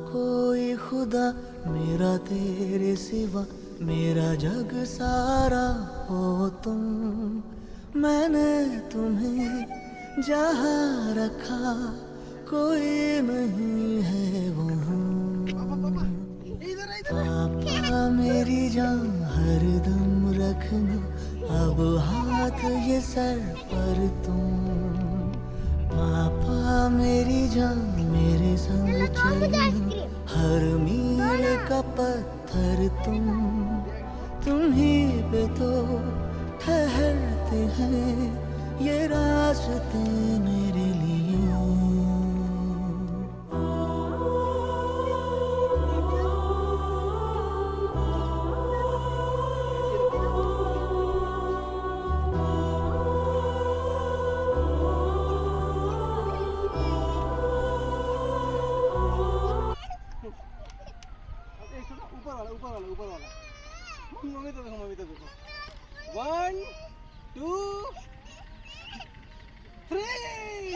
कोई खुदा मेरा तेरे सिवा, मेरा जग सारा हो तुम। मैंने तुम्हें जहाँ रखा कोई नहीं है वहाँ। पापा मेरी जान हरदम रखना, अब हाथ ये सर पर तुम। पापा मेरी जान मेरे संग चलना, हर मील का पत्थर तुम ही पे तो ठहरते हैं ये रास्ते मेरे लिए। ऊपर वाला मम्मी तो देखो 1 2 3